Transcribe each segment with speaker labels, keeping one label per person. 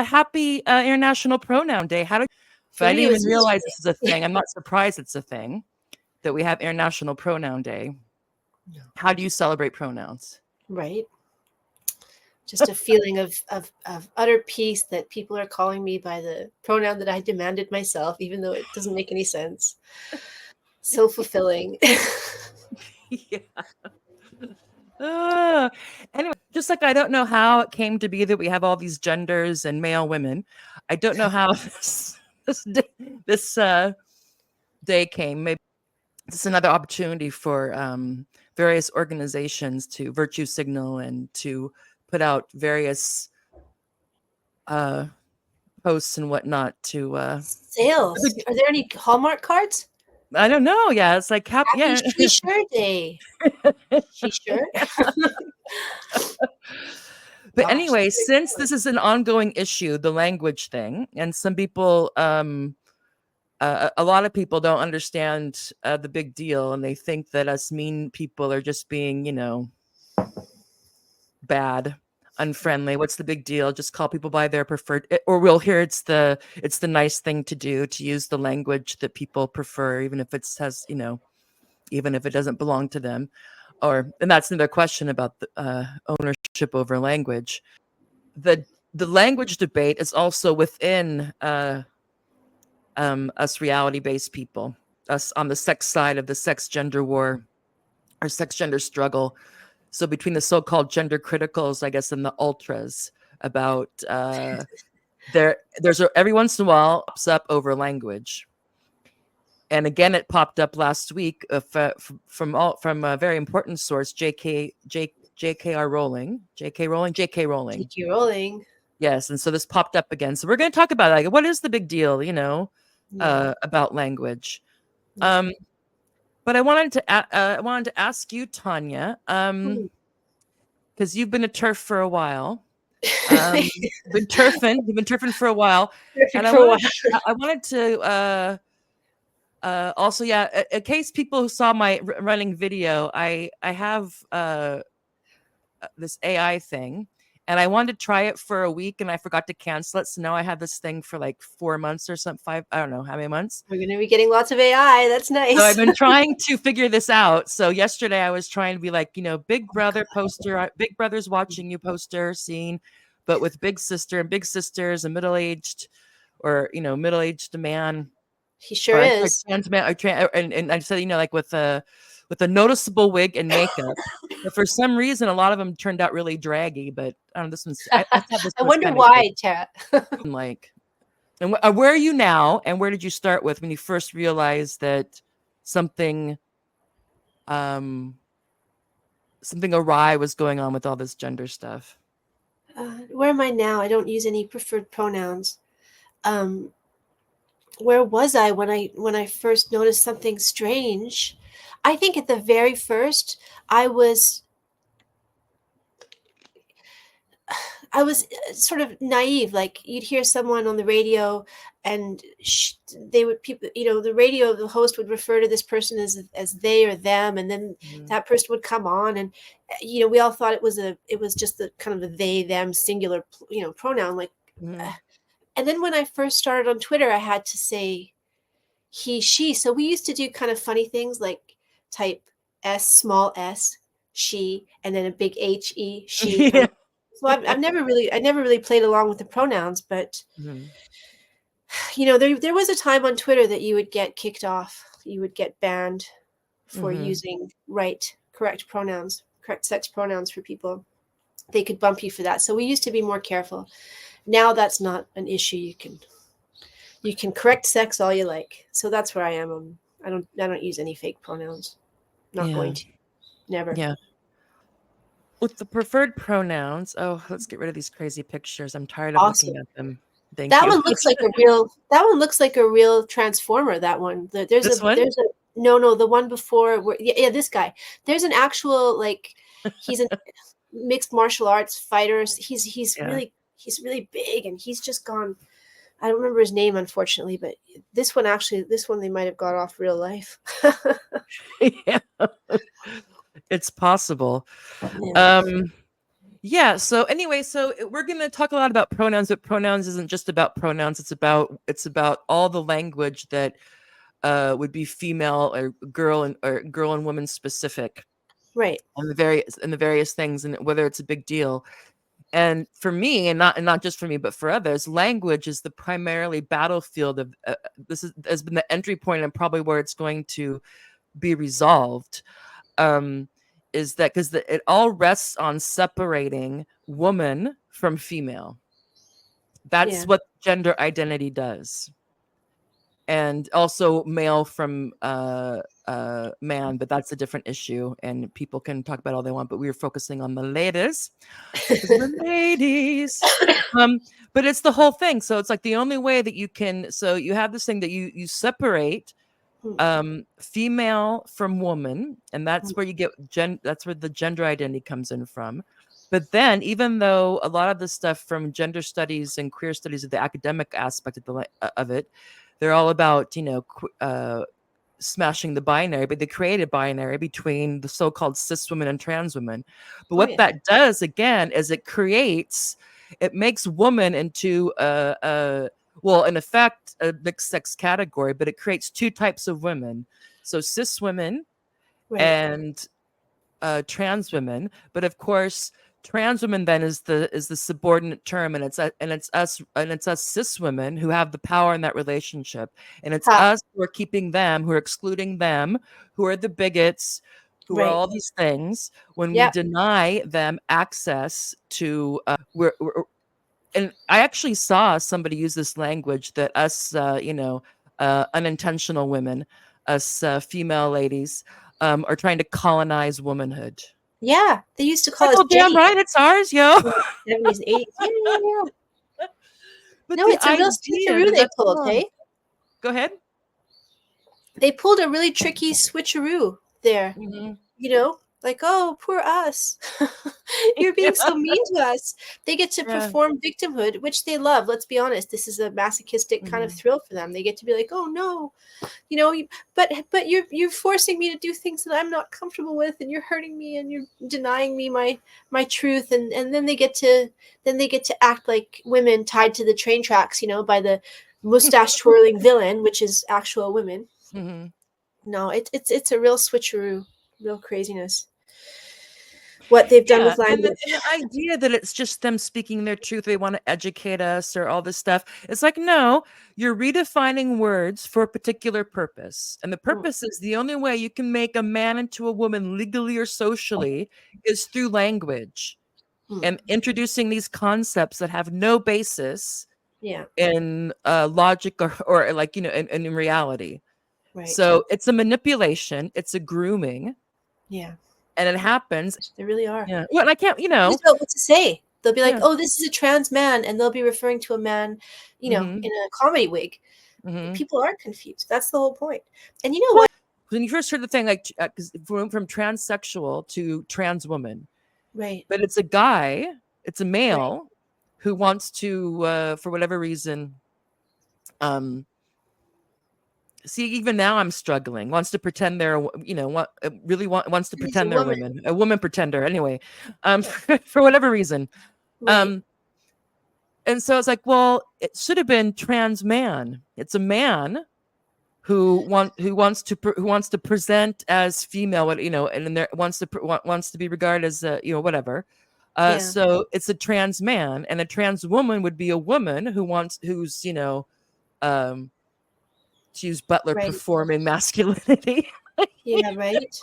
Speaker 1: Happy International Pronoun Day. How do I didn't even realize this is a thing. I'm not surprised it's a thing that we have International Pronoun Day. How do you celebrate pronouns?
Speaker 2: Right. Just a feeling of utter peace that people are calling me by the pronoun that I demanded myself, even though it doesn't make any sense. So fulfilling.
Speaker 1: Yeah. Anyway, just like I don't know how it came to be that we have all these genders and male, women. I don't know how this day came. Maybe it's another opportunity for various organizations to virtue signal and to put out various posts and whatnot to
Speaker 2: sales. Are there any Hallmark cards?
Speaker 1: I don't know. Yeah, it's like
Speaker 2: Happy She Sure Day. She sure.
Speaker 1: But gosh, anyway, since this is an ongoing issue, the language thing, and some people, a lot of people don't understand the big deal, and they think that us mean people are just being, bad, unfriendly. What's the big deal? Just call people by their preferred, or we'll hear it's the nice thing to do, to use the language that people prefer, even if it has, even if it doesn't belong to them. And that's another question about the ownership over language. The language debate is also within us reality-based people, us on the sex side of the sex gender war or sex gender struggle. So between the so-called gender criticals, I guess, and the ultras, about there's every once in a while pops up over language. And again, it popped up last week from a very important source, J.K. Rowling. Yes, and so this popped up again. So we're going to talk about like what is the big deal, about language. But I wanted to ask you, Tania, because you've been a TERF for a while. You've been turfing for a while, and I wanted to. Also, yeah, in case people who saw my running video, I have this AI thing, and I wanted to try it for a week, and I forgot to cancel it. So now I have this thing for like 4 months or something, 5, I don't know how many months.
Speaker 2: We're going to be getting lots of AI. That's nice.
Speaker 1: So I've been trying to figure this out. So yesterday I was trying to be like, big brother poster, big brother's watching you poster scene, but with big sister and big sisters, a middle-aged man.
Speaker 2: He sure is.
Speaker 1: And I said, like with a noticeable wig and makeup. But for some reason, a lot of them turned out really draggy. But I don't know, this one's. I
Speaker 2: wonder why, chat.
Speaker 1: Like, and where are you now? And where did you start with when you first realized that something awry was going on with all this gender stuff?
Speaker 2: Where am I now? I don't use any preferred pronouns. Where was I when I first noticed something strange? I think at the very first, I was sort of naive. Like you'd hear someone on the radio, and the host would refer to this person as they or them, and then that person would come on, and we all thought it was just the kind of a they them singular pronoun, like. And then when I first started on Twitter, I had to say he, she. So we used to do kind of funny things like type S, small s, she, and then a big H-E, she. Yeah. So I never really played along with the pronouns, but there was a time on Twitter that you would get kicked off. You would get banned for using correct pronouns, correct sex pronouns for people. They could bump you for that. So we used to be more careful. Now that's not an issue. You can correct sex all you like. So that's where I am. I don't use any fake pronouns. Not going to. Never.
Speaker 1: Yeah. With the preferred pronouns, let's get rid of these crazy pictures. I'm tired of looking at them. Thank
Speaker 2: that
Speaker 1: you.
Speaker 2: one looks like a real transformer. That one. There's a no, the one before where, this guy. There's an actual, like, he's a mixed martial arts fighter. He's really big, and he's just gone. I don't remember his name, unfortunately, but this one they might have got off real life.
Speaker 1: Yeah. It's possible. So anyway, we're going to talk a lot about pronouns, but pronouns isn't just about pronouns. It's about all the language that would be female or girl and woman specific.
Speaker 2: Right.
Speaker 1: And the various things, and whether it's a big deal. And for me, and not just for me, but for others, language is the primarily battlefield of this has been the entry point, and probably where it's going to be resolved. Is that because it all rests on separating woman from female. That's what gender identity does. And also male from man, but that's a different issue, and people can talk about all they want, but we were focusing on the ladies. We're ladies. But it's the whole thing. So it's like the only way that you can, so you have this thing that you separate female from woman, and that's where you get that's where the gender identity comes in from. But then, even though a lot of the stuff from gender studies and queer studies of the academic aspect of it, they're all about smashing the binary, but they created binary between the so-called cis women and trans women. But what that does again is it makes woman into in effect, a mixed sex category, but it creates two types of women. So cis women and trans women. But of course, trans women then is the subordinate term, and it's us cis women who have the power in that relationship, and it's us who are keeping them, who are excluding them, who are the bigots, who are all these things when we deny them access to and I actually saw somebody use this language that us, unintentional women, us female ladies, are trying to colonize womanhood.
Speaker 2: Yeah, they used to call us
Speaker 1: damn right, it's ours, yo.
Speaker 2: 70s and 80s. Yeah. But no, it's a real switcheroo they pulled, hey?
Speaker 1: Go ahead.
Speaker 2: They pulled a really tricky switcheroo there. Like, oh, poor us. You're being so mean to us. They get to perform victimhood, which they love. Let's be honest. This is a masochistic kind of thrill for them. They get to be like, oh no, but you're forcing me to do things that I'm not comfortable with, and you're hurting me, and you're denying me my truth. And then they get to act like women tied to the train tracks, by the mustache twirling villain, which is actual women. No, it's a real switcheroo. Real craziness. What they've done with language.
Speaker 1: And the idea that it's just them speaking their truth, they want to educate us or all this stuff. It's like, no, you're redefining words for a particular purpose. And the purpose is the only way you can make a man into a woman legally or socially is through language and introducing these concepts that have no basis in logic or like, in reality. Right. So it's a manipulation. It's a grooming. Yeah. And it happens.
Speaker 2: They really are.
Speaker 1: Yeah. Well, and I can't,
Speaker 2: They just know what to say. They'll be like, oh, this is a trans man. And they'll be referring to a man, in a comedy wig. People are confused. That's the whole point. And you know what?
Speaker 1: When you first heard the thing, like, from transsexual to trans woman.
Speaker 2: Right.
Speaker 1: But it's a guy, it's a male who wants to, for whatever reason, see, even now I'm struggling. Wants to pretend they're, wants to pretend they're women. A woman pretender, anyway, for whatever reason. And so it's like, well, it should have been trans man. It's a man who wants to present as female, and there wants to be regarded as whatever. So it's a trans man, and a trans woman would be a woman who's um, to use Butler
Speaker 2: Right.
Speaker 1: performing masculinity.
Speaker 2: Yeah, right.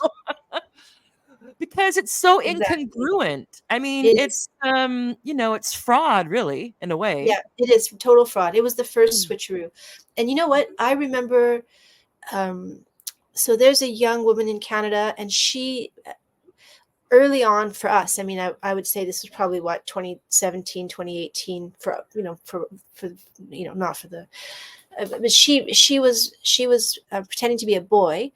Speaker 1: Because it's so
Speaker 2: Exactly.
Speaker 1: incongruent. I mean,
Speaker 2: It
Speaker 1: it's
Speaker 2: is.
Speaker 1: it's fraud really in a way.
Speaker 2: Yeah, it is total fraud. It was the first
Speaker 1: Mm.
Speaker 2: switcheroo. And you know what? I remember, um, so there's a young woman in Canada, and she, early on for us, I mean, I would say this was probably what, 2017, 2018 for, not for the, but she was pretending to be a boy,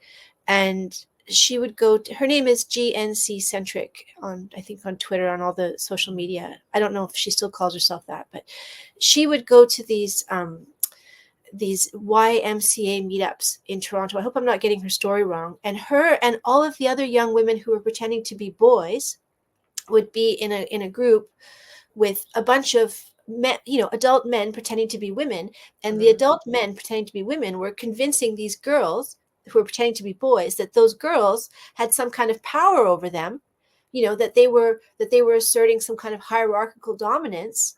Speaker 2: and she would go to, her name is GNC Centric on, I think, on Twitter, on all the social media. I don't know if she still calls herself that, but she would go to these YMCA meetups in Toronto. I hope I'm not getting her story wrong. And her and all of the other young women who were pretending to be boys would be in a group with a bunch of men, adult men pretending to be women. And the
Speaker 1: Mhm.
Speaker 2: adult men pretending to be women were convincing these girls who were pretending to be boys that those girls had some kind of power over them, that they were asserting some kind of hierarchical dominance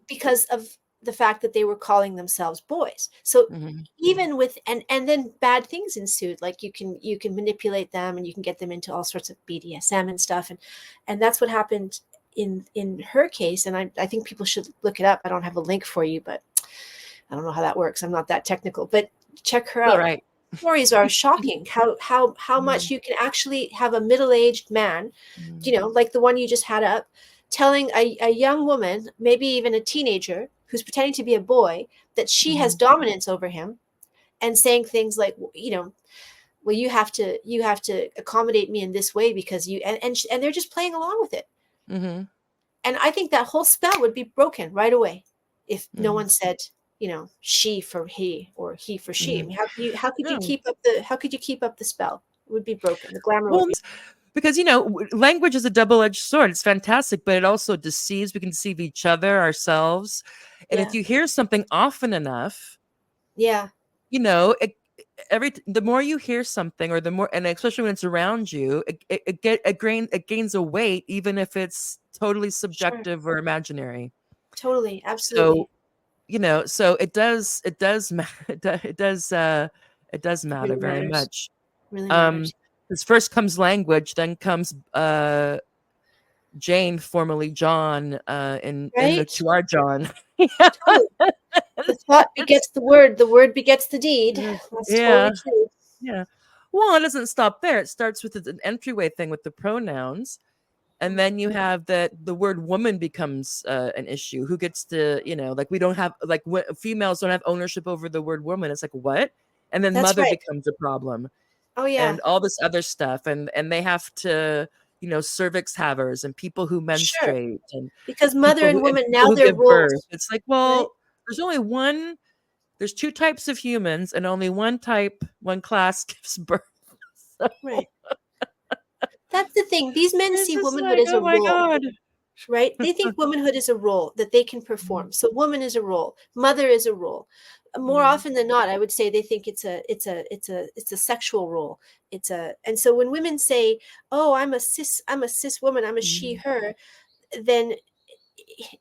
Speaker 2: because of the fact that they were calling themselves boys. So
Speaker 1: Mhm.
Speaker 2: even with, and then bad things ensued, like you can manipulate them, and you can get them into all sorts of BDSM and stuff, and that's what happened in her case. And I think people should look it up. I don't have a link for you, but I don't know how that works. I'm not that technical, but check her
Speaker 1: All
Speaker 2: out.
Speaker 1: right.
Speaker 2: Stories are shocking, how much
Speaker 1: Mhm.
Speaker 2: you can actually have a middle-aged man,
Speaker 1: Mhm.
Speaker 2: like the one you just had up, telling a young woman, maybe even a teenager who's pretending to be a boy, that she has
Speaker 1: Mhm.
Speaker 2: dominance over him, and saying things like, well, you have to accommodate me in this way because you, and they're just playing along with it.
Speaker 1: Mhm.
Speaker 2: And I think that whole spell would be broken right away if no
Speaker 1: Mhm.
Speaker 2: one said, she for he, or he for she. I
Speaker 1: Mhm.
Speaker 2: mean, how could you
Speaker 1: No.
Speaker 2: keep up the spell? It would be broken. The glamour would
Speaker 1: Well,
Speaker 2: be.
Speaker 1: because language is a double-edged sword. It's fantastic, but it also deceives. We can deceive each other, ourselves, and if
Speaker 2: Yeah.
Speaker 1: you hear something often enough,
Speaker 2: Yeah.
Speaker 1: it, the more you hear something, or the more, and especially when it's around you, it gains a weight, even if it's totally
Speaker 2: Sure.
Speaker 1: subjective or imaginary.
Speaker 2: Totally.
Speaker 1: So
Speaker 2: Absolutely.
Speaker 1: so it does
Speaker 2: It
Speaker 1: matter
Speaker 2: really
Speaker 1: very
Speaker 2: matters.
Speaker 1: much.
Speaker 2: Really
Speaker 1: Um,
Speaker 2: matters.
Speaker 1: because first comes language, then comes Jane, formerly John,
Speaker 2: Right.
Speaker 1: to our John.
Speaker 2: Totally. The thought begets the word begets the deed. That's
Speaker 1: Yeah,
Speaker 2: totally true.
Speaker 1: yeah. Well, it doesn't stop there. It starts with an entryway thing with the pronouns, and
Speaker 2: Mm.
Speaker 1: then you have that the word woman becomes an issue. Who gets to, like, we don't have, like, females don't have ownership over the word woman. It's like, what? And then
Speaker 2: That's
Speaker 1: mother
Speaker 2: right.
Speaker 1: becomes a problem,
Speaker 2: Oh yeah.
Speaker 1: and all this other stuff, and they have to, cervix havers, and people who
Speaker 2: Sure.
Speaker 1: menstruate, and
Speaker 2: Because mother and
Speaker 1: and
Speaker 2: woman,
Speaker 1: people
Speaker 2: now
Speaker 1: who
Speaker 2: they're
Speaker 1: give birth.
Speaker 2: roles,
Speaker 1: It's like,
Speaker 2: right?
Speaker 1: well, there's only one there's two types of humans, and only one class gives birth. So
Speaker 2: Right. That's the thing. These men
Speaker 1: it's
Speaker 2: see
Speaker 1: just
Speaker 2: womanhood
Speaker 1: like,
Speaker 2: as
Speaker 1: oh
Speaker 2: a
Speaker 1: my
Speaker 2: role,
Speaker 1: god.
Speaker 2: right? They think womanhood is a role that they can
Speaker 1: Mhm,
Speaker 2: perform. So woman is a role, mother is a role. More
Speaker 1: mhm,
Speaker 2: often than not, I would say they think it's a sexual role. And so when women say, "Oh, I'm a cis woman, I'm a she
Speaker 1: mhm,
Speaker 2: her," then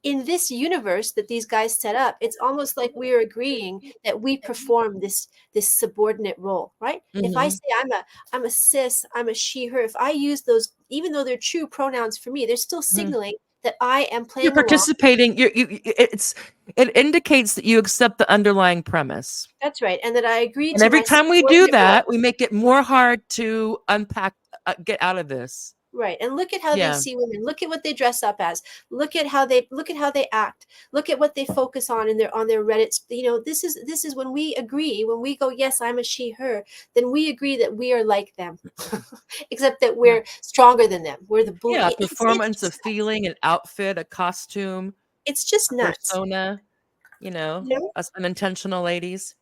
Speaker 2: in this universe that these guys set up, it's almost like we're agreeing that we perform this subordinate role, right? If I
Speaker 1: mhm.
Speaker 2: say I'm a cis, I'm a she her, if I use those, even though they're true pronouns for me, they're still
Speaker 1: Mhm.
Speaker 2: signaling that I am
Speaker 1: You're
Speaker 2: playing along.
Speaker 1: participating. It indicates that you accept the underlying premise.
Speaker 2: That's right, and that I agree
Speaker 1: And
Speaker 2: to
Speaker 1: every
Speaker 2: my
Speaker 1: time we do
Speaker 2: subordinate role.
Speaker 1: that, we make it more hard to unpack, get out of this.
Speaker 2: Right. And look at how they
Speaker 1: Yeah.
Speaker 2: see women. Look at what they dress up as. Look at how they act. Look at what they focus on their Reddit. This is when we agree, when we go, yes, I'm a she, her, then we agree that we are like them. Except that
Speaker 1: Yeah.
Speaker 2: we're stronger than them. We're the bully.
Speaker 1: Yeah.
Speaker 2: It's
Speaker 1: Performance, a
Speaker 2: just nuts.
Speaker 1: feeling, an outfit, a costume,
Speaker 2: It's just
Speaker 1: a
Speaker 2: nuts.
Speaker 1: persona,
Speaker 2: You know?
Speaker 1: us unintentional ladies.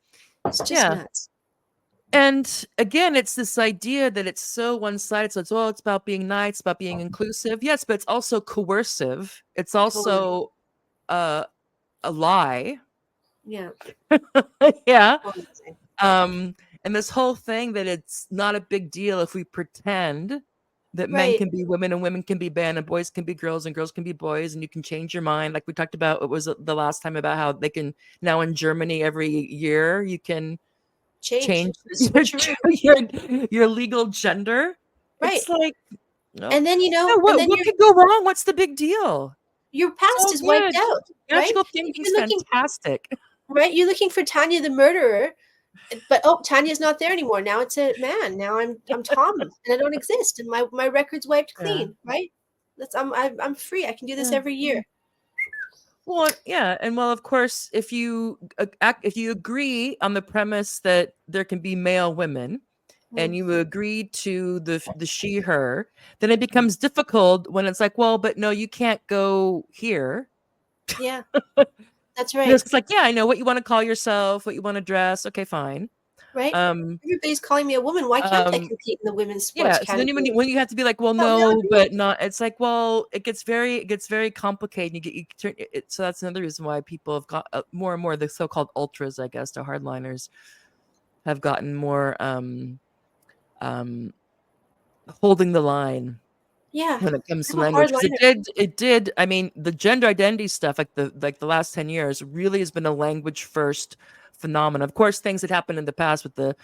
Speaker 2: It's just
Speaker 1: Yeah.
Speaker 2: nuts.
Speaker 1: And again, it's this idea that it's so one-sided. So it's about being nice, it's about being inclusive. Yes, but it's also coercive. It's
Speaker 2: Totally.
Speaker 1: also uh, a lie.
Speaker 2: Yeah.
Speaker 1: Yeah.
Speaker 2: Totally.
Speaker 1: Um, and this whole thing that it's not a big deal if we pretend. that men
Speaker 2: Right.
Speaker 1: can be women and women can be men and boys can be girls and girls can be boys, and you can change your mind. Like we talked about, it was the last time about how they can now in Germany every year you can
Speaker 2: Change.
Speaker 1: change
Speaker 2: Switcheroo.
Speaker 1: your legal gender.
Speaker 2: Right.
Speaker 1: It's like, no,
Speaker 2: And then,
Speaker 1: yeah,
Speaker 2: and then
Speaker 1: what could go wrong? What's the big deal?
Speaker 2: your
Speaker 1: It's
Speaker 2: past
Speaker 1: all
Speaker 2: is wiped
Speaker 1: good.
Speaker 2: out, right?
Speaker 1: Magical
Speaker 2: If
Speaker 1: thinking's
Speaker 2: you're looking
Speaker 1: fantastic.
Speaker 2: right, you're looking for Tanya the murderer, but oh, Tanya's not there anymore. Now it's a man. Now I'm Tom, and I don't exist, and my record's wiped
Speaker 1: Yeah.
Speaker 2: clean, right? I'm free. I can do this
Speaker 1: Yeah.
Speaker 2: every year.
Speaker 1: Well, yeah, and well, of course, if you agree on the premise that there can be male women, and
Speaker 2: Mm.
Speaker 1: you agree to the she her, then it becomes difficult when it's like, well, but no, you can't go here.
Speaker 2: Yeah, that's
Speaker 1: You know,
Speaker 2: right.
Speaker 1: it's like, yeah, I know what you want to call yourself, what you want to dress. Okay, fine.
Speaker 2: Right?
Speaker 1: Um,
Speaker 2: Everybody's calling me a woman. Why can't I
Speaker 1: um,
Speaker 2: compete in the women's sports
Speaker 1: yeah. So then
Speaker 2: category?
Speaker 1: when you have to be like, well,
Speaker 2: Oh, male
Speaker 1: no, but
Speaker 2: advantage.
Speaker 1: not. It's like, well, it gets very complicated. You turn it. So that's another reason why people have got more and more the so-called ultras, I guess, the hardliners have gotten more um holding the line
Speaker 2: Yeah,
Speaker 1: when it comes to
Speaker 2: I'm a
Speaker 1: language, because
Speaker 2: hardliner.
Speaker 1: it did, I mean, the gender identity stuff, like the last 10 years really has been a language first phenomenon. Of course, things that happened in the past with the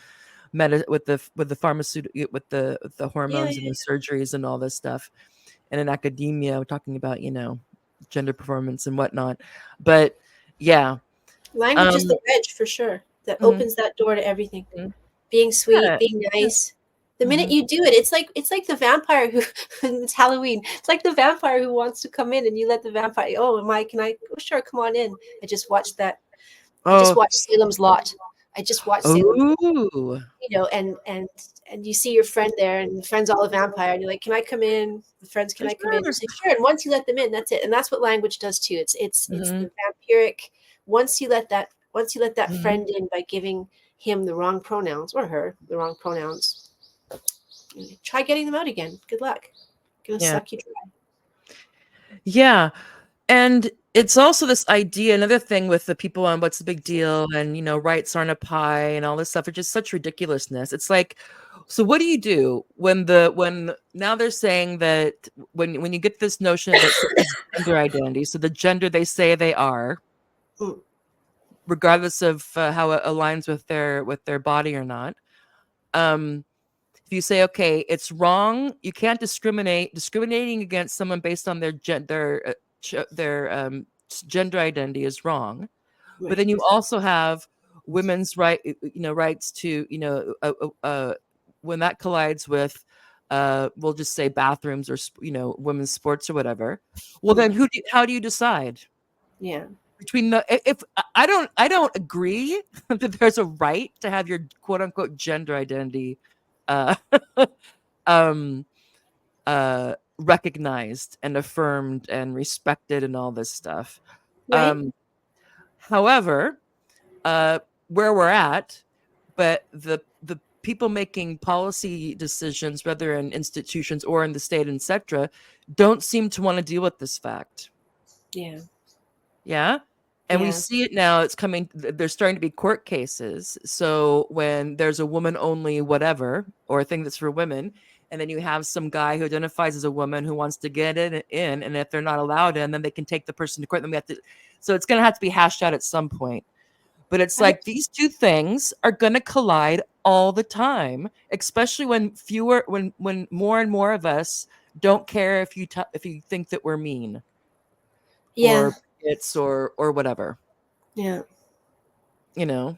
Speaker 1: with the pharmaceutical, with the
Speaker 2: Yeah,
Speaker 1: hormones and
Speaker 2: yeah.
Speaker 1: the surgeries and all this stuff, and in academia we're talking about, gender performance and whatnot. But yeah.
Speaker 2: Language is
Speaker 1: um
Speaker 2: the wedge for sure that
Speaker 1: mhm,
Speaker 2: opens that door to everything.
Speaker 1: mhm.
Speaker 2: Being sweet,
Speaker 1: Yeah,
Speaker 2: being
Speaker 1: yeah.
Speaker 2: nice. The minute
Speaker 1: Mhm.
Speaker 2: you do it, it's like the vampire who it's Halloween. It's like the vampire who wants to come in and you let the vampire, oh, can I? Oh, sure, come on in. I just watched that. I just
Speaker 1: Oh,
Speaker 2: watched Salem's Lot. I just watched Salem's Lot,
Speaker 1: ooh.
Speaker 2: and you see your friend there, and the friend's all a vampire, and you're like, can I come in? The friends, can I come in? You
Speaker 1: Sure.
Speaker 2: say sure, and once you let them in, that's it. And that's what language does too. It's
Speaker 1: Mhm,
Speaker 2: the vampiric. Once you let that
Speaker 1: mhm.
Speaker 2: friend in by giving him the wrong pronouns, or her the wrong pronouns, try getting them out again. Good luck. Gonna
Speaker 1: Yeah.
Speaker 2: suck you dry.
Speaker 1: Yeah. And it's also this idea, another thing with the people on what's the big deal and, rights aren't a pie and all this stuff, it's just such ridiculousness. It's like, so what do you do when now they're saying that when you get this notion that someone's gender identity, so the gender they say they are,
Speaker 2: Mm,
Speaker 1: regardless of how it aligns with their body or not, um, if you say, okay, it's wrong, you can't discriminating against someone based on their gender identity is wrong. But
Speaker 2: right.
Speaker 1: then you also have women's rights to, when that collides with, we'll just say bathrooms or, women's sports or whatever. Well,
Speaker 2: Mm,
Speaker 1: then how do you decide
Speaker 2: yeah.
Speaker 1: between if I don't agree that there's a right to have your quote unquote gender identity uh um recognized and affirmed and respected and all this stuff.
Speaker 2: Right.
Speaker 1: um However, uh where we're at, but the people making policy decisions, whether in institutions or in the state, etc., don't seem to want to deal with this fact.
Speaker 2: Yeah.
Speaker 1: Yeah. And we
Speaker 2: Yeah.
Speaker 1: see it now. It's coming. There's starting to be court cases. So when there's a woman only whatever, or a thing that's for women, and then you have some guy who identifies as a woman who wants to get in, and if they're not allowed in, then they can take the person to court. Then we have to. So it's going to have to be hashed out at some point. But it's
Speaker 2: I
Speaker 1: like these two things are going to collide all the time, especially when more and more of us don't care if you think that we're mean
Speaker 2: yeah.
Speaker 1: or it's or whatever,
Speaker 2: Yeah.
Speaker 1: you know.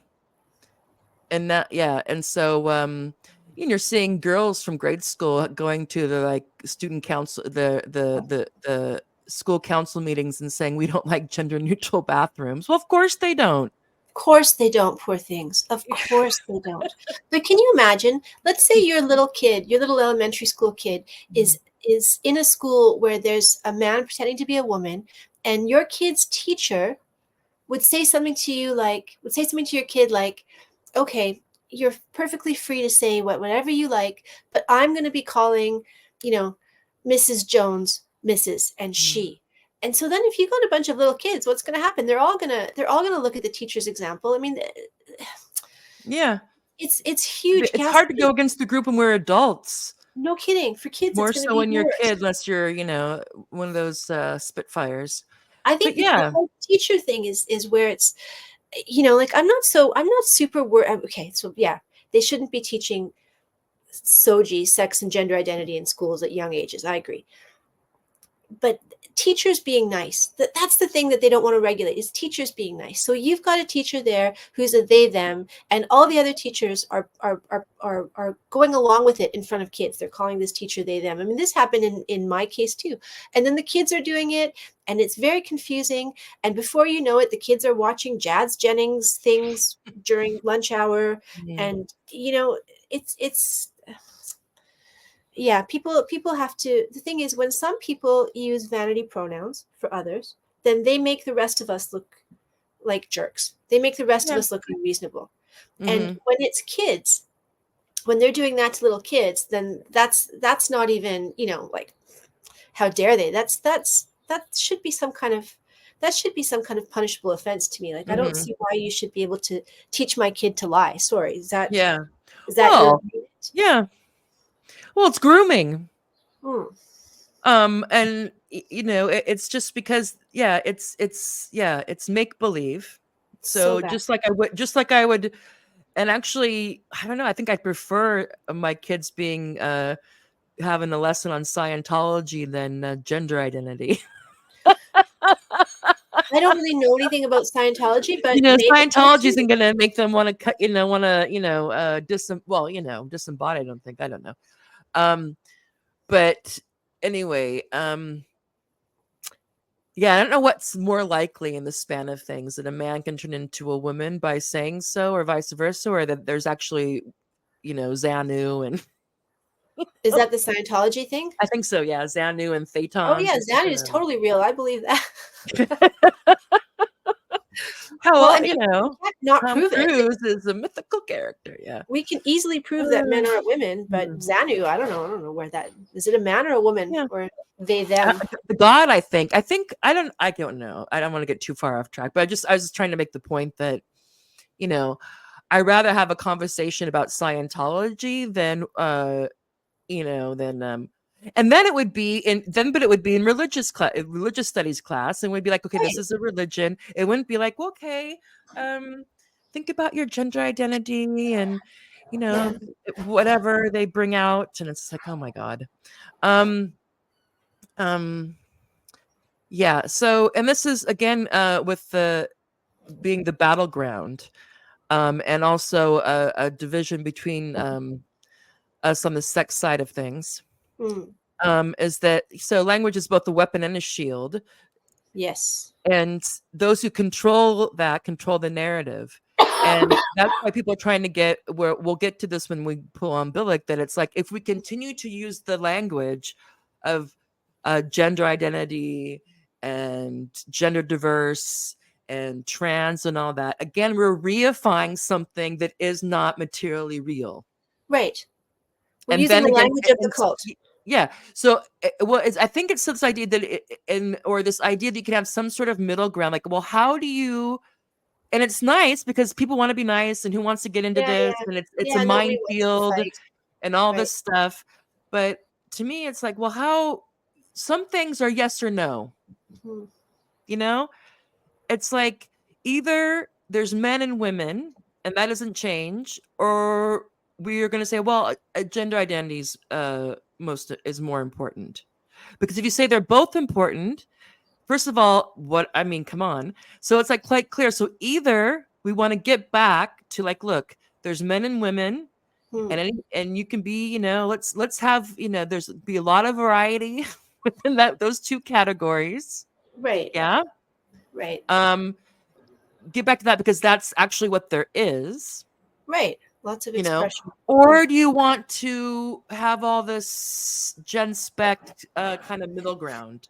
Speaker 1: And that, yeah, and so you're seeing girls from grade school going to the like student council, the school council meetings and saying we don't like gender neutral bathrooms. Well, of course they don't.
Speaker 2: Course they don't, poor things. Of course they don't. But can you imagine? Let's say your little kid, your little elementary school kid
Speaker 1: Mhm,
Speaker 2: is in a school where there's a man pretending to be a woman, and your kid's teacher would say something to your kid like, okay, you're perfectly free to say whatever you like, but I'm going to be calling, you know, Mrs. Jones Mrs. and
Speaker 1: mhm.
Speaker 2: she. And so then if you got a bunch of little kids, what's going to happen? They're all going to look at the teacher's example. I mean,
Speaker 1: Yeah,
Speaker 2: it's huge
Speaker 1: it's hard to
Speaker 2: cascade.
Speaker 1: go against the group when we're adults.
Speaker 2: No kidding. For kids, it's
Speaker 1: More
Speaker 2: going to
Speaker 1: so
Speaker 2: be
Speaker 1: when you're a
Speaker 2: worse.
Speaker 1: kid, unless you're, one of those Spitfires.
Speaker 2: I
Speaker 1: But
Speaker 2: think the
Speaker 1: yeah.
Speaker 2: whole teacher thing is where it's, like I'm not super worried. Okay, so yeah, they shouldn't be teaching SOGI, sex and gender identity in schools at young ages. I agree. But teachers being nice, that's the thing that they don't want to regulate, is teachers being nice. So you've got a teacher there who's a they them, and all the other teachers are going along with it in front of kids. They're calling this teacher they them. I mean, this happened in my case too. And then the kids are doing it, and it's very confusing, and before you know it, the kids are watching Jazz Jennings things during lunch hour. And it's yeah, people have to, the thing is, when some people use vanity pronouns for others, then they make the rest of us look like jerks. They make the rest of
Speaker 1: Yeah.
Speaker 2: us look unreasonable. And
Speaker 1: Mm-hmm.
Speaker 2: when it's kids, when they're doing that to little kids, then that's not even, like, how dare they? That should be some kind of punishable offense to me. Like, I don't
Speaker 1: Mm-hmm.
Speaker 2: see why you should be able to teach my kid to lie. Sorry,
Speaker 1: Yeah.
Speaker 2: is that your
Speaker 1: Well,
Speaker 2: agreement?
Speaker 1: yeah. Well, it's grooming.
Speaker 2: Hmm,
Speaker 1: And it's just because, yeah, it's make believe.
Speaker 2: so
Speaker 1: So
Speaker 2: bad.
Speaker 1: just like I would, and actually, I don't know, I think I prefer my kids being having a lesson on Scientology than gender identity.
Speaker 2: I don't really know anything about Scientology, but maybe I
Speaker 1: Scientology
Speaker 2: should.
Speaker 1: isn't going to make them want to cut, want to, disembodied. I don't think. I don't know. But anyway, yeah, I don't know what's more likely in the span of things, that a man can turn into a woman by saying so, or vice versa, or that there's actually, Xanu and
Speaker 2: Is that the Scientology thing?
Speaker 1: I think so, yeah, Xanu and
Speaker 2: Oh
Speaker 1: Thetans
Speaker 2: yeah,
Speaker 1: or
Speaker 2: that
Speaker 1: something.
Speaker 2: is totally real. I believe that.
Speaker 1: How
Speaker 2: Well,
Speaker 1: well,
Speaker 2: I mean, we can't not
Speaker 1: Tom
Speaker 2: prove it.
Speaker 1: Cruise is a mythical character, yeah.
Speaker 2: We can easily prove that men are women, but
Speaker 1: Hmm.
Speaker 2: Xanu, I don't know. I don't know where that is. It a man or a woman,
Speaker 1: Yeah.
Speaker 2: or they them?
Speaker 1: The God, I think I don't know. I don't want to get too far off track, but I was just trying to make the point that, you know, I rather have a conversation about Scientology than and then it would be in religious studies class, and we'd be like, okay, this
Speaker 2: Right.
Speaker 1: is a religion. It wouldn't be like, okay, um think about your gender identity, and
Speaker 2: Yeah.
Speaker 1: whatever they bring out, and it's like, oh my god. um um yeah, so, and this is again with the being the battleground, and also a division between us on the sex side of things,
Speaker 2: Hmm.
Speaker 1: is that, so language is both a weapon and a shield,
Speaker 2: Yes.
Speaker 1: and those who control that control the narrative. And that's why people are trying to get, where we'll get to this when we pull on Billick, that it's like, if we continue to use the language of gender identity and gender diverse and trans and all that, again, we're reifying something that is not materially real.
Speaker 2: Right. We're
Speaker 1: And
Speaker 2: using
Speaker 1: then
Speaker 2: the
Speaker 1: again,
Speaker 2: language of the cult.
Speaker 1: yeah. So, well, I think it's this idea that, or this idea that you can have some sort of middle ground. Like, well, how do you? And it's nice because people want to be nice, and who wants to get into
Speaker 2: Yeah,
Speaker 1: this?
Speaker 2: yeah,
Speaker 1: And it's a
Speaker 2: yeah. Nobody wants to
Speaker 1: minefield
Speaker 2: fight.
Speaker 1: and all
Speaker 2: Right.
Speaker 1: this stuff. But to me, it's like, well, how? Some things are yes or no.
Speaker 2: Hmm.
Speaker 1: You know, it's like, either there's men and women, and that doesn't change, or we are going to say, well, gender identities most is more important. Because if you say they're both important, first of all, what I mean, come on. So it's like quite clear. So either we want to get back to, like, look, there's men and women,
Speaker 2: Hmm.
Speaker 1: and you can be, let's have, there's be a lot of variety within those two categories.
Speaker 2: Right.
Speaker 1: Yeah.
Speaker 2: Right.
Speaker 1: Um, get back to that, because that's actually what there is,
Speaker 2: Right. Lots of
Speaker 1: you know.
Speaker 2: expression. Hmm.
Speaker 1: Or do you want to have all this gen spec kind of middle ground?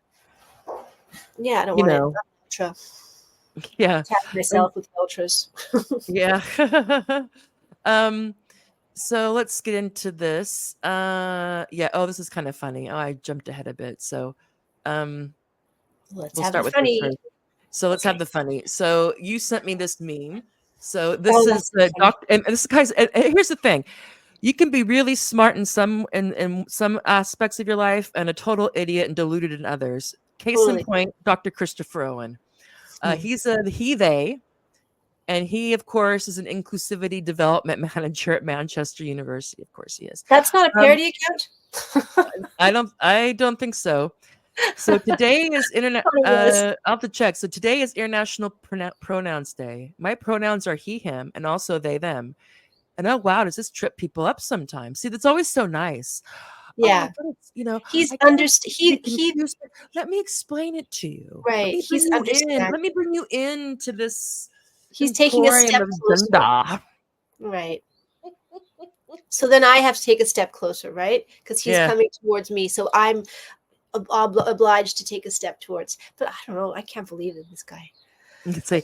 Speaker 2: Yeah, I don't
Speaker 1: You
Speaker 2: want it.
Speaker 1: know,
Speaker 2: Ultra.
Speaker 1: yeah.
Speaker 2: Tap
Speaker 1: And
Speaker 2: myself with ultras.
Speaker 1: yeah. um, so let's get into this. Yeah, oh, this is kind of funny. Oh, I jumped ahead a bit. So um
Speaker 2: Let's
Speaker 1: we'll
Speaker 2: have the
Speaker 1: start with this
Speaker 2: funny.
Speaker 1: first. So let's have
Speaker 2: Okay.
Speaker 1: the funny. So you sent me this meme. So
Speaker 2: Oh,
Speaker 1: this
Speaker 2: that's
Speaker 1: is
Speaker 2: so
Speaker 1: the
Speaker 2: funny.
Speaker 1: doc, and this guy's, and here's the thing. You can be really smart in some aspects of your life and a total idiot and deluded in others. Case in
Speaker 2: Totally.
Speaker 1: point, Dr. Christopher Owen.
Speaker 2: Hmm.
Speaker 1: He's a he they, and he of course is an inclusivity development manager at Manchester University. Of course he is.
Speaker 2: That's not a
Speaker 1: Um,
Speaker 2: parody account.
Speaker 1: I don't think so. So today is internet.
Speaker 2: Thought it was.
Speaker 1: I'll have to check. So today is International Pronouns Day. My pronouns are he, him, and also they, them. And oh wow, does this trip people up sometimes? See, that's always so nice. Oh,
Speaker 2: Yeah.
Speaker 1: but it's
Speaker 2: He's
Speaker 1: I can't be
Speaker 2: he
Speaker 1: confused. Let me explain it to you. Let
Speaker 2: right.
Speaker 1: me bring
Speaker 2: He's
Speaker 1: you in. Let
Speaker 2: understanding.
Speaker 1: me bring you into this
Speaker 2: He's taking a
Speaker 1: emporium
Speaker 2: step
Speaker 1: of
Speaker 2: closer.
Speaker 1: gender.
Speaker 2: Right. So then I have to take a step closer, right? Because he's
Speaker 1: Yeah,
Speaker 2: coming towards me. So I'm obliged to take a step towards. But I don't know. I can't believe it. This guy.
Speaker 1: you could say.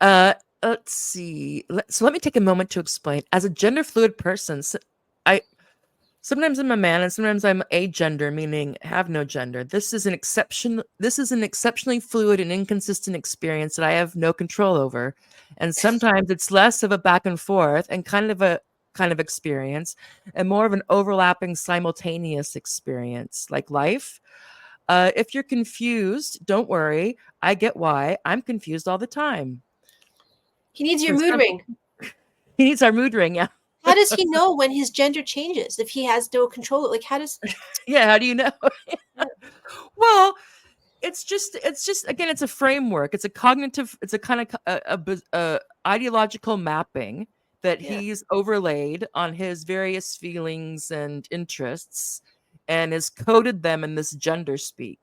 Speaker 1: Uh, let's see. So let me take a moment to explain. As a gender fluid person, I sometimes I'm a man and sometimes I'm agender, meaning have no gender. This is an exception. This is an exceptionally fluid and inconsistent experience that I have no control over. And sometimes it's less of a back and forth and kind of experience and more of an overlapping simultaneous experience like life. If you're confused, don't worry. I get why. I'm confused all the time.
Speaker 2: He needs your
Speaker 1: For
Speaker 2: mood
Speaker 1: some,
Speaker 2: ring.
Speaker 1: he needs our mood ring. Yeah.
Speaker 2: How does he know when his gender changes if he has no control? Like, how does?
Speaker 1: Yeah. How do you know?
Speaker 2: Yeah.
Speaker 1: Well, it's just again, it's a framework. It's a cognitive. It's a kind of ideological mapping that
Speaker 2: Yeah.
Speaker 1: he's overlaid on his various feelings and interests, and has coded them in this gender speak.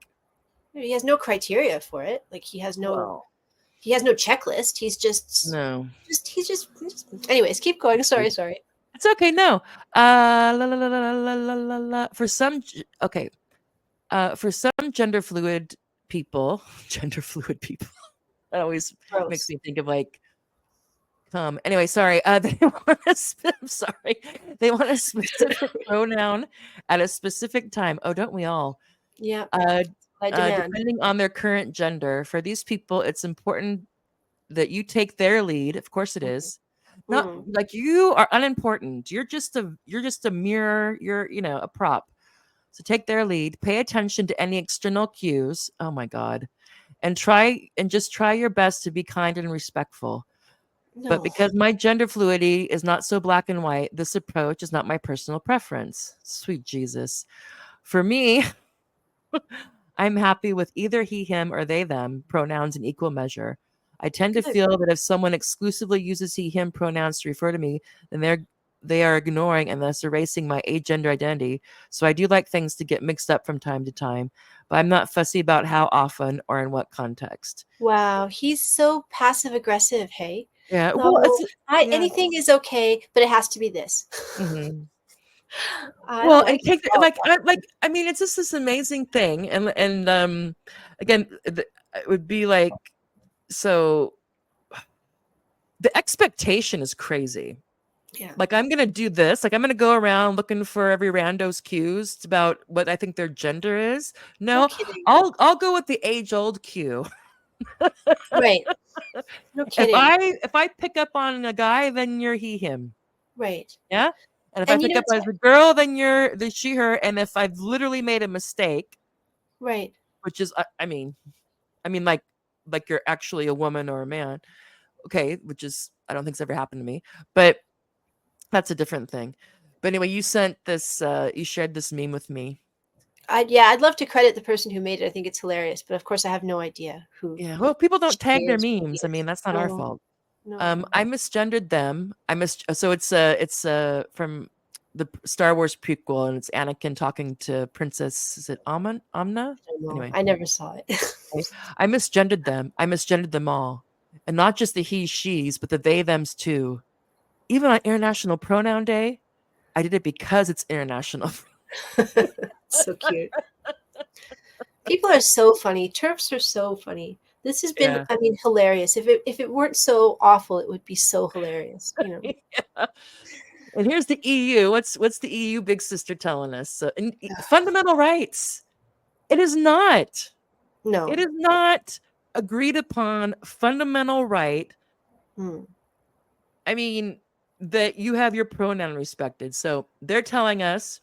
Speaker 2: He has no criteria for it. Like
Speaker 1: Well,
Speaker 2: he has no checklist.
Speaker 1: no,
Speaker 2: Anyways, keep going. Sorry, sorry.
Speaker 1: it's okay. No, la, la, la, la, la, la, la, la. Okay, for some gender fluid people, gender fluid people, that always makes
Speaker 2: Gross.
Speaker 1: me think of like anyway, sorry. They want I'm sorry. They want a specific pronoun at a specific time. Oh, don't we all?
Speaker 2: Yeah,
Speaker 1: Uh,
Speaker 2: I demand.
Speaker 1: depending on their current gender. For these people, it's important that you take their lead. Of course, it
Speaker 2: Mhm.
Speaker 1: is. Not
Speaker 2: Mm.
Speaker 1: like you are unimportant. You're just a mirror. You're a prop. So take their lead. Pay attention to any external cues. Oh my God. And just try your best to be kind and respectful. But
Speaker 2: No.
Speaker 1: because my gender fluidity is not so black and white, this approach is not my personal preference. Sweet Jesus. For me, I'm happy with either he, him, or they, them pronouns in equal measure. I tend to
Speaker 2: Good.
Speaker 1: feel that if someone exclusively uses he, him pronouns to refer to me, then they are ignoring and thus erasing my agender identity. So I do like things to get mixed up from time to time, but I'm not fussy about how often or in what context.
Speaker 2: Wow, he's so passive aggressive. Hey.
Speaker 1: Yeah, well,
Speaker 2: No, I
Speaker 1: yeah.
Speaker 2: anything is okay, but it has to be this.
Speaker 1: Mhm.
Speaker 2: I
Speaker 1: Well,
Speaker 2: don't like
Speaker 1: and
Speaker 2: it
Speaker 1: take
Speaker 2: at all.
Speaker 1: I mean, it's just this amazing thing, and again, it would be like so. The expectation is crazy.
Speaker 2: Yeah.
Speaker 1: Like I'm gonna do this. Like I'm gonna go around looking for every rando's cues about what I think their gender is.
Speaker 2: No
Speaker 1: No,
Speaker 2: kidding.
Speaker 1: I'll go with the age old cue.
Speaker 2: Right. No
Speaker 1: If
Speaker 2: kidding.
Speaker 1: I pick up on a guy, then you're he him.
Speaker 2: Right.
Speaker 1: Yeah. And if I
Speaker 2: And you
Speaker 1: pick
Speaker 2: know
Speaker 1: up
Speaker 2: it's
Speaker 1: as a girl, then you're the she her. And if I've literally made a mistake,
Speaker 2: right.
Speaker 1: which is I mean like you're actually a woman or a man. Okay, which is I don't think's ever happened to me, but that's a different thing. But anyway, you shared this meme with me.
Speaker 2: I'd love to credit the person who made it. I think it's hilarious, but of course I have no idea who
Speaker 1: Yeah, well, people don't
Speaker 2: she
Speaker 1: tag their
Speaker 2: is, what he
Speaker 1: memes. I mean,
Speaker 2: is.
Speaker 1: that's not our
Speaker 2: No,
Speaker 1: fault.
Speaker 2: no.
Speaker 1: I misgendered them. So it's from the Star Wars prequel, and it's Anakin talking to Princess. Is it Amna?
Speaker 2: I don't know.
Speaker 1: Anyway,
Speaker 2: I never saw it.
Speaker 1: okay. I misgendered them. I misgendered them all, and not just the he she's, but the they them's too. Even on International Pronoun Day, I did it because it's international.
Speaker 2: So cute. People are so funny. Turfs are so funny. This has been,
Speaker 1: Yeah.
Speaker 2: I mean, hilarious. If it weren't so awful, it would be so hilarious.
Speaker 1: Yeah. And here's the EU. What's the EU big sister telling us? Fundamental rights. It is not. It
Speaker 2: No.
Speaker 1: is not agreed upon fundamental right.
Speaker 2: Mm.
Speaker 1: I mean, that you have your pronoun respected. So they're telling us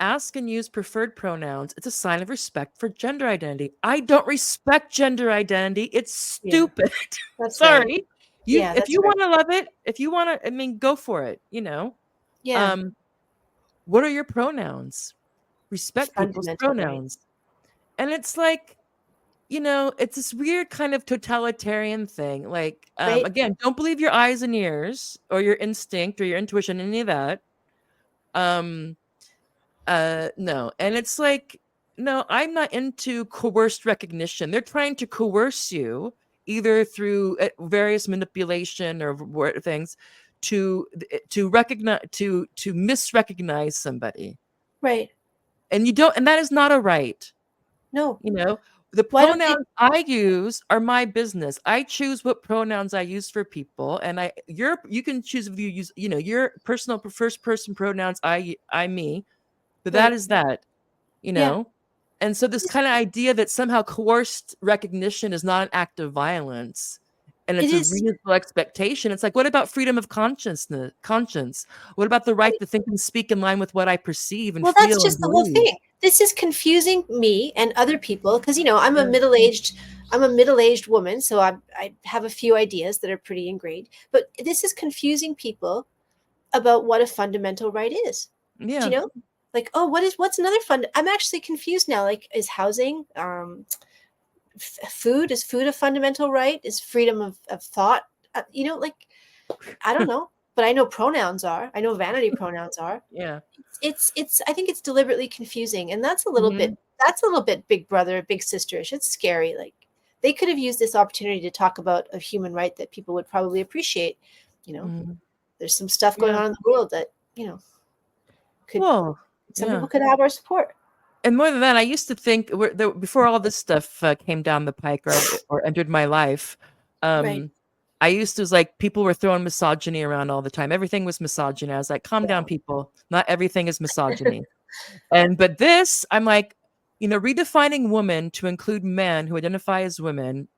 Speaker 1: ask and use preferred pronouns. It's a sign of respect for gender identity. I don't respect gender identity. It's
Speaker 2: Yeah,
Speaker 1: stupid.
Speaker 2: that's right.
Speaker 1: Sorry.
Speaker 2: Yeah,
Speaker 1: If
Speaker 2: that's
Speaker 1: you
Speaker 2: right.
Speaker 1: want to love it, if you want to, I mean, go for it,
Speaker 2: Yeah,
Speaker 1: Um, what are your pronouns? Respect people's
Speaker 2: fundamental right.
Speaker 1: pronouns. And it's like, it's this weird kind of totalitarian thing. Like,
Speaker 2: Right,
Speaker 1: again, don't believe your eyes and ears or your instinct or your intuition, any of that. Um, no. And it's like, no, I'm not into coerced recognition. They're trying to coerce you either through various manipulation or things to recognize to misrecognize somebody.
Speaker 2: right.
Speaker 1: And you don't, and that is not a right.
Speaker 2: No,
Speaker 1: You know, the
Speaker 2: why don't they?
Speaker 1: pronouns I use are my business. I choose what pronouns I use for people, and you can choose if you use your personal first person pronouns. Me, but that
Speaker 2: Right.
Speaker 1: is that. You
Speaker 2: Yeah.
Speaker 1: know, and so this kind of idea that somehow coerced recognition is not an act of violence. And
Speaker 2: It
Speaker 1: it's a
Speaker 2: is.
Speaker 1: reasonable expectation. It's like, what about freedom of consciousness? Conscience? What about the right
Speaker 2: Right.
Speaker 1: to think and speak in line with what I perceive and
Speaker 2: Well, that's
Speaker 1: feel and
Speaker 2: just the whole
Speaker 1: believe?
Speaker 2: thing. This is confusing me and other people because
Speaker 1: Yeah.
Speaker 2: I'm a middle-aged woman, so I have a few ideas that are pretty ingrained. But this is confusing people about what a fundamental right is. Do
Speaker 1: Yeah.
Speaker 2: you know? Like, oh, what's another fund? I'm actually confused now. Like, is housing, food, is food a fundamental right? Is freedom of thought? Like, I don't know, but I know pronouns are. I know vanity pronouns are.
Speaker 1: Yeah.
Speaker 2: It's I think it's deliberately confusing, and
Speaker 1: Mhm.
Speaker 2: that's a little bit big brother, big sisterish. It's scary. Like, they could have used this opportunity to talk about a human right that people would probably appreciate. You know,
Speaker 1: Mhm.
Speaker 2: there's some stuff going
Speaker 1: Yeah.
Speaker 2: on in the world that could
Speaker 1: Well,
Speaker 2: some people
Speaker 1: yeah.
Speaker 2: could have our support.
Speaker 1: And more than that, I used to think before all this stuff came down the pike or entered my life,
Speaker 2: Right.
Speaker 1: um, I used to was like people were throwing misogyny around all the time. Everything was misogyny. I was like, calm down,
Speaker 2: Yeah.
Speaker 1: people. Not everything is misogyny. But this, I'm like, redefining woman to include men who identify as women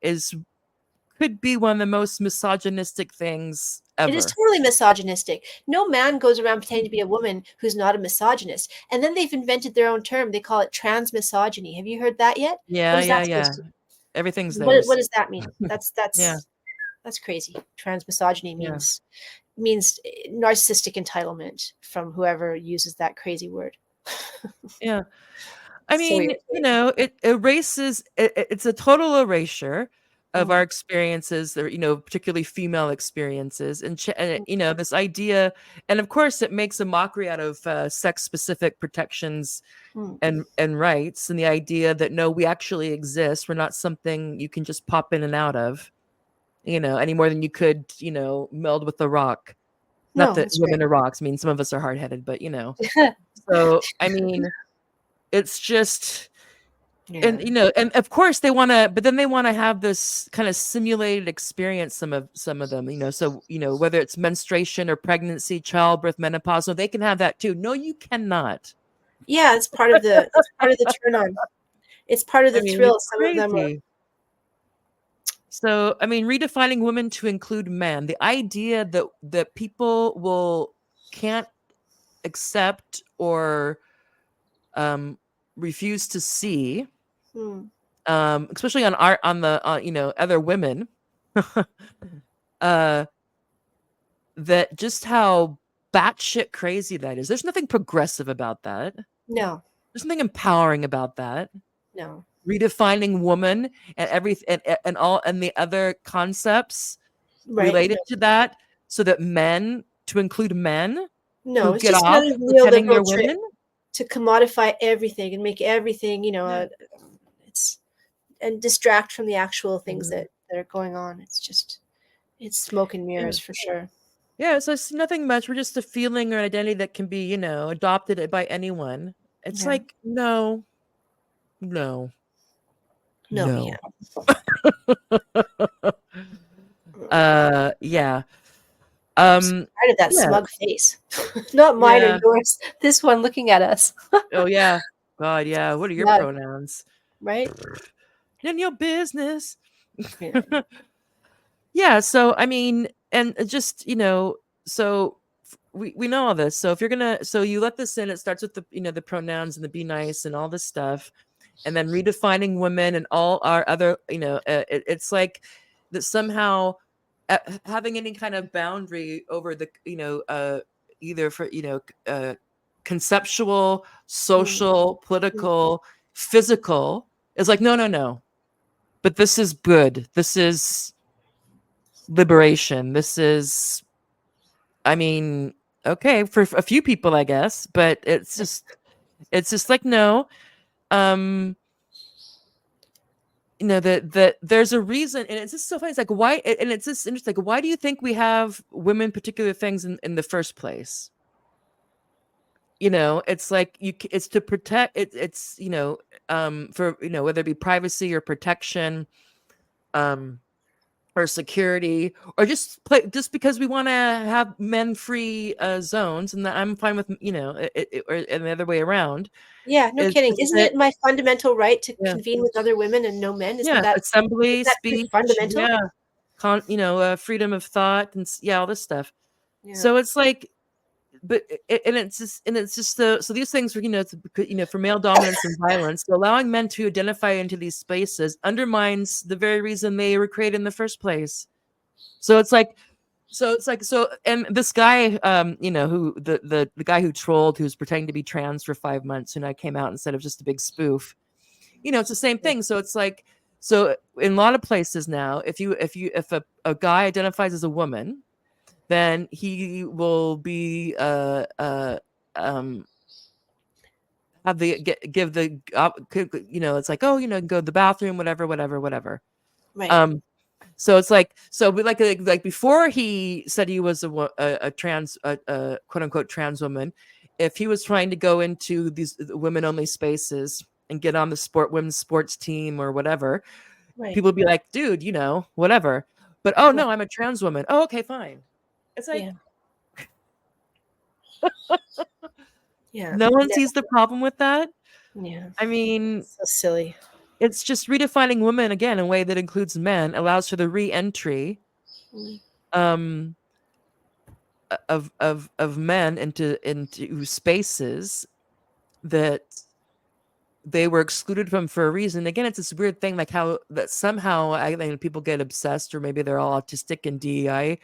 Speaker 1: could be one of the most misogynistic things
Speaker 2: It is
Speaker 1: ever.
Speaker 2: totally misogynistic. No man goes around pretending to be a woman who's not a misogynist. And then they've invented their own term. They call it transmisogyny. Have you heard that yet? What
Speaker 1: Yeah,
Speaker 2: is
Speaker 1: yeah,
Speaker 2: that supposed
Speaker 1: yeah.
Speaker 2: to
Speaker 1: Everything's
Speaker 2: what
Speaker 1: theirs.
Speaker 2: does that mean? That's
Speaker 1: Yeah,
Speaker 2: that's that's crazy. Transmisogyny
Speaker 1: yeah,
Speaker 2: means narcissistic entitlement from whoever uses that crazy word.
Speaker 1: yeah. I
Speaker 2: So
Speaker 1: mean,
Speaker 2: irritating.
Speaker 1: it erases it's a total erasure of our
Speaker 2: Mm,
Speaker 1: experiences, or particularly female experiences, and
Speaker 2: mm,
Speaker 1: this idea, and of course, it makes a mockery out of sex specific protections
Speaker 2: mm.
Speaker 1: and rights, and the idea that no, we actually exist. We're not something you can just pop in and out of, any more than you could, meld with a rock. Not
Speaker 2: No,
Speaker 1: that
Speaker 2: that's
Speaker 1: women are rocks. I mean, some of us are hard headed, but
Speaker 2: right.
Speaker 1: So I mean, it's just. And
Speaker 2: Yeah.
Speaker 1: and of course they want to, but then they want to have this kind of simulated experience. Some of them, so whether it's menstruation or pregnancy, childbirth, menopause, so they can have that too. No, you cannot.
Speaker 2: Yeah, it's part of the turn on. It's part of
Speaker 1: I
Speaker 2: the
Speaker 1: mean,
Speaker 2: thrill.
Speaker 1: it's
Speaker 2: Some of them are.
Speaker 1: crazy. So I mean, redefining women to include men. The idea that people can't accept or um, refuse to see,
Speaker 2: Hmm.
Speaker 1: especially on the other women. uh that just how batshit crazy that is. There's nothing progressive about that.
Speaker 2: No,
Speaker 1: There's nothing empowering about that.
Speaker 2: no.
Speaker 1: Redefining woman and everything and all and the other concepts
Speaker 2: Right.
Speaker 1: related to that, so that men to include men
Speaker 2: No,
Speaker 1: who
Speaker 2: it's
Speaker 1: get
Speaker 2: just
Speaker 1: off
Speaker 2: another
Speaker 1: pretending
Speaker 2: neoliberal
Speaker 1: they're
Speaker 2: trick
Speaker 1: women.
Speaker 2: to commodify everything and make everything,
Speaker 1: Yeah.
Speaker 2: it's and distract from the actual things
Speaker 1: Mhm.
Speaker 2: that are going on. It's smoke and
Speaker 1: Yeah.
Speaker 2: mirrors for sure.
Speaker 1: Yeah, so it's nothing much. We're just a feeling or identity that can be, adopted by anyone. It's
Speaker 2: Yeah.
Speaker 1: like, no, no,
Speaker 2: No, we
Speaker 1: no.
Speaker 2: can't.
Speaker 1: Yeah.
Speaker 2: So
Speaker 1: Um,
Speaker 2: tired of that
Speaker 1: yeah,
Speaker 2: smug face. Not mine or
Speaker 1: yeah.
Speaker 2: yours. This one looking at us.
Speaker 1: Oh, yeah. God, yeah. What are your
Speaker 2: Smug,
Speaker 1: pronouns?
Speaker 2: right?
Speaker 1: In your business.
Speaker 2: Yeah.
Speaker 1: Yeah, so I mean, and just, so we know all this. So if you're gonna, so you let this in, it starts with the, the pronouns and the be nice and all this stuff, and then redefining women and all our other, it's like that somehow having any kind of boundary over the, either for, conceptual,
Speaker 2: Mm,
Speaker 1: social,
Speaker 2: mm,
Speaker 1: political, physical, is like, no, no, no. But this is good. This is liberation. This is, I mean, okay, for a few people, I guess, but it's just like, no, um, that there's a reason, and it's just so funny. It's like, why, and it's just interesting. Like, why do you think we have women particular things in the first place? It's like it's to protect it. It's for whether it be privacy or protection, um, or security, or just because we want to have men free zones, and that I'm fine with, or and the other way around.
Speaker 2: yeah, no
Speaker 1: Is
Speaker 2: kidding.
Speaker 1: just
Speaker 2: Isn't
Speaker 1: that,
Speaker 2: it my fundamental right to
Speaker 1: yeah,
Speaker 2: convene with other women and no men?
Speaker 1: yeah,
Speaker 2: Isn't
Speaker 1: assembly,
Speaker 2: that pretty
Speaker 1: speech,
Speaker 2: fundamental?
Speaker 1: yeah, freedom of thought, and yeah, all this stuff.
Speaker 2: Yeah.
Speaker 1: So it's like, but and it's just so these things were, for male dominance and violence, so allowing men to identify into these spaces undermines the very reason they were created in the first place. So it's like, and this guy, who the guy who trolled, who's pretending to be trans for 5 months, and I came out and said it was just a big spoof. It's the same thing. So it's like, so in a lot of places now, if a guy identifies as a woman, then he will be have the give the it's like, oh, go to the bathroom, whatever, whatever, whatever.
Speaker 2: Right.
Speaker 1: Um, so it's like, so we like before he said he was a trans, quote unquote trans woman, if he was trying to go into these women only spaces and get on the women's sports team or whatever,
Speaker 2: Right.
Speaker 1: people would be like, dude, whatever. But oh
Speaker 2: Right.
Speaker 1: no, I'm a trans woman. Oh, okay, fine. It's like,
Speaker 2: Yeah. Yeah.
Speaker 1: no one
Speaker 2: No,
Speaker 1: sees the problem with that.
Speaker 2: yeah.
Speaker 1: I mean,
Speaker 2: So silly.
Speaker 1: it's just redefining women again in a way that includes men, allows for the re-entry
Speaker 2: Mm.
Speaker 1: um of men into spaces that they were excluded from for a reason. Again, it's this weird thing, like how that somehow I think people get obsessed, or maybe they're all autistic and DEI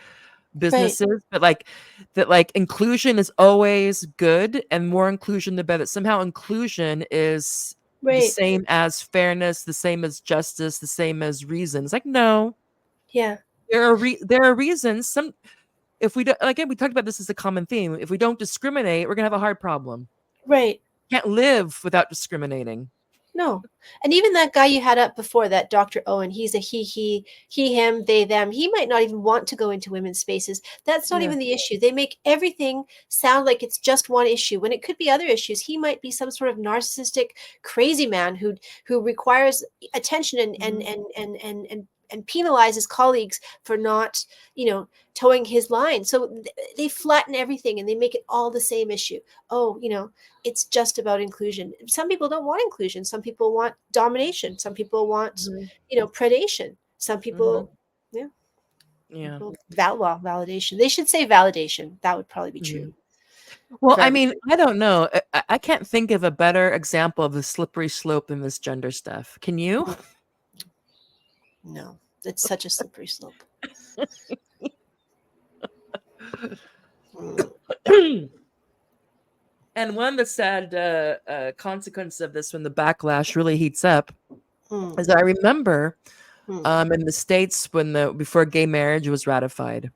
Speaker 2: Right.
Speaker 1: businesses, but like that, like inclusion is always good, and more inclusion the better. Somehow inclusion is the
Speaker 2: Right.
Speaker 1: same as fairness, the same as justice, the same as reasons. Like, no,
Speaker 2: Yeah.
Speaker 1: there are reasons. Some, if we don't, again, we talked about this as a common theme. If we don't discriminate, we're gonna have a hard problem.
Speaker 2: Right.
Speaker 1: Can't live without discriminating.
Speaker 2: No. And even that guy you had up before, that Dr. Owen, he's a he, him, they, them. He might not even want to go into women's spaces. That's not
Speaker 1: Yeah.
Speaker 2: even the issue. They make everything sound like it's just one issue when it could be other issues. He might be some sort of narcissistic, crazy man who requires attention
Speaker 1: Mhm.
Speaker 2: and penalize his colleagues for not, towing his line. So they flatten everything and they make it all the same issue. Oh, it's just about inclusion. Some people don't want inclusion. Some people want domination. Some people want,
Speaker 1: Mhm.
Speaker 2: predation. Some
Speaker 1: Mhm.
Speaker 2: people, yeah,
Speaker 1: Yeah.
Speaker 2: validation. They should say validation. That would probably be true
Speaker 1: Mhm. Well,
Speaker 2: for
Speaker 1: I
Speaker 2: everything.
Speaker 1: mean, I don't know. I can't think of a better example of the slippery slope than this gender stuff. Can you?
Speaker 2: No, it's such a slippery slope. Mm,
Speaker 1: And one of the sad consequences of this, when the backlash really heats up,
Speaker 2: mm,
Speaker 1: is I remember
Speaker 2: mm.
Speaker 1: in the States when before gay marriage was ratified,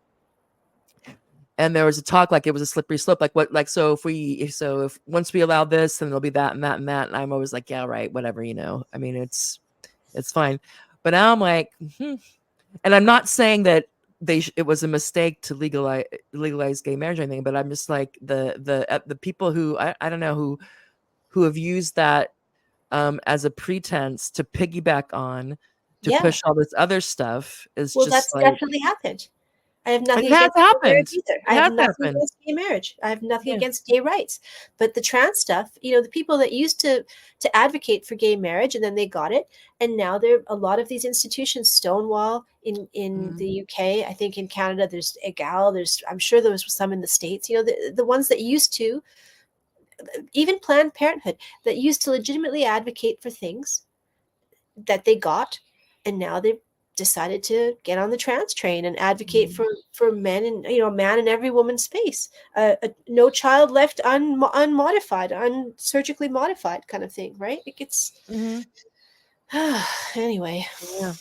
Speaker 1: and there was a talk like it was a slippery slope, like what, like, so if once we allow this, then there'll be that and that and that, and I'm always like, yeah, right, whatever, I mean, it's fine. But now I'm like, and I'm not saying that it was a mistake to legalize gay marriage or anything, but I'm just like, the people who I don't know who have used that as a pretense to piggyback on, to
Speaker 2: Yeah.
Speaker 1: push all this other stuff, is
Speaker 2: Well,
Speaker 1: just
Speaker 2: that's
Speaker 1: like,
Speaker 2: definitely happened. I have nothing
Speaker 1: It has
Speaker 2: against gay marriage
Speaker 1: happened.
Speaker 2: either.
Speaker 1: It
Speaker 2: I have
Speaker 1: has
Speaker 2: nothing
Speaker 1: happened.
Speaker 2: against gay marriage. I have nothing
Speaker 1: Yeah.
Speaker 2: against gay rights. But the trans stuff, the people that used to advocate for gay marriage, and then they got it, and now there a lot of these institutions, Stonewall in the UK, I think in Canada there's Egal, I'm sure there was some in the States. The ones that used to, even Planned Parenthood, that used to legitimately advocate for things that they got, and now they've decided to get on the trans train and advocate for men, and a man in every woman's space, no child left unmodified, unsurgically modified kind of thing, right? Like it's
Speaker 1: Mm-hmm.
Speaker 2: anyway.
Speaker 1: Yeah.